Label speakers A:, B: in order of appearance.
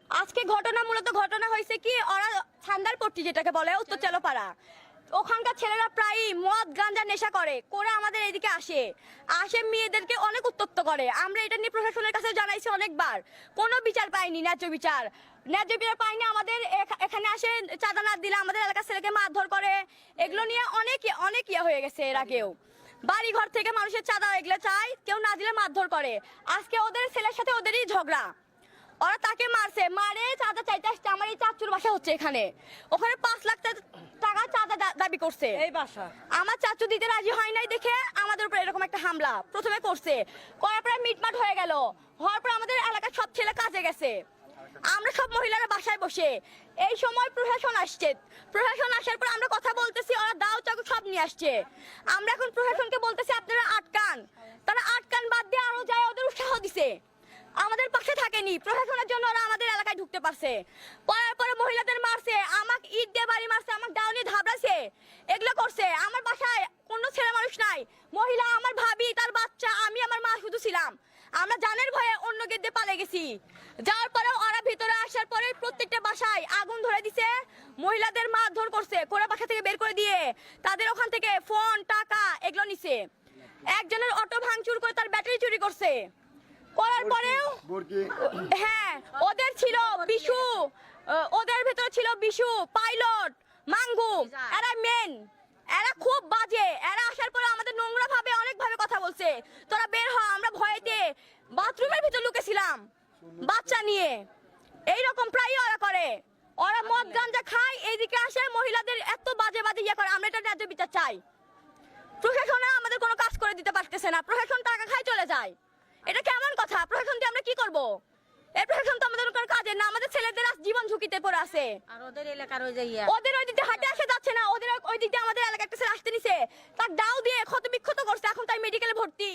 A: আজকে মূলত ঘটনা হয়েছে কি, ওরা ছান্দারপট্টি যেটাকে বলে উত্তর চালোপাড়া, ওখানকার ছেলেরা প্রায় মদ গাঁজা নেশা করে আমাদের এদিকে আসে মেয়েদেরকে অনেক উত্তক্ত করে। আমরা এটা নিয়ে প্রশাসনের কাছে জানাইছি অনেকবার, কোনো বিচার পাইনি, ন্যায্য বিচার পাইনি। আমাদের এখানে আসে চাঁদা না দিলে আমাদের এলাকার ছেলেকে মারধর করে, এগুলো নিয়ে অনেক ইয়ে হয়ে গেছে। এর আগেও বাড়ি ঘর থেকে মানুষের চাঁদা এগুলো চাই, কেউ না দিলে মারধর করে। আজকে ওদের ছেলের সাথে ওদেরই ঝগড়া, ওরা তাকে মারে চাঁদা চাইতে আসছে। আমার এই চাচুর বাসা হচ্ছে এখানে, ওখানে 5 লাখ টাকা চাঁদা দাবি করছে।
B: এই বাসা
A: আমার চাচু দিতে রাজি হয় নাই দেখে আমাদের উপর এরকম একটা হামলা প্রথমে করছে, করার পরে মিটমাট হয়ে গেল। হওয়ার পর আমাদের এলাকার সব ছেলে কাজে গেছে, আমরা সব মহিলারা বাসায় বসে। এই সময় প্রশাসন আসছে, প্রশাসন আসার পর আমরা কথা বলতেছি, ওরা দাও চাকু সব নিয়ে আসছে। আমরা এখন প্রশাসনকে বলতেছি আপনারা আটকান, তারা আটকান বাদ দিয়ে আরো যায় ওদের উৎসাহ দিছে। আমাদের পাশে থাকেনি, প্রশাসনের জন্য ওরা আমাদের এলাকায় ঢুকতে পারছে। পরে মহিলাদের মারছে, আমাকে ইট দিয়ে বাড়ি মারছে, আমাকে ডাউনি ধাবড়াছে, এগুলো করছে। আমার বাসায় কোনো ছেলে মানুষ নাই, মহিলা আমার ভাবি, তার বাচ্চা, আমি আমার মা শুধু ছিলাম। আমরা জানের ভয়ে অন্য গেট দিয়ে পালিয়ে গেছি। যাওয়ার পরে ওরা ভিতরে আসার পরে প্রত্যেকটা বাসায় আগুন ধরে দিছে, মহিলাদের মারধর করছে, করে বাসা থেকে বের করে দিয়ে তাদের ওখান থেকে ফোন টাকা এগুলো নিছে। একজনের অটো ভাঙচুর করে তার ব্যাটারি চুরি করছে। করার পরেও হ্যাঁ, ওদের ছিল বিশু, ওদের ভেতরে ছিল বিশু, পাইলট, মাঙ্গু, এরা মেন, এরা খুব বাজে। এরা আসার পরে আমাদের নোংরা ভাবে অনেক ভাবে কথা বলছে, তোরা বের হ। আমরা ভয়েতে বাথরুমের ভিতর লুকেছিলাম বাচ্চা নিয়ে। এইরকম প্রায় ওরা করে, ওরা মদ গাঁজা খায়, এইদিকে আসে মহিলাদের এত বাজে বাজে ইয়ে করে। আমরা এটা ন্যায্য বিচার চাই। প্রশাসন আমাদের কোনো কাজ করে দিতে পারতেছে না, প্রশাসন টাকা খায় চলে যায়। এটা কেমন কথা? প্রশাসন দিয়ে আমরা কি করব? এই প্রশাসন তো আমাদের কোনো কাজে না, আমাদের ছেলেদের জীবন ঝুঁকিতে পড়ে আছে।
B: আর ওদের এলাকার ওই যাইয়া
A: ওদের ওই দিকে হাঁটে আসে যাচ্ছে না, ওদের ওই দিক দিয়ে আমাদের এলাকা একটা ছেলে আসতে নিছে, তার দাও দিয়ে ক্ষত বিক্ষত করছে, এখন তাই মেডিকেলে ভর্তি।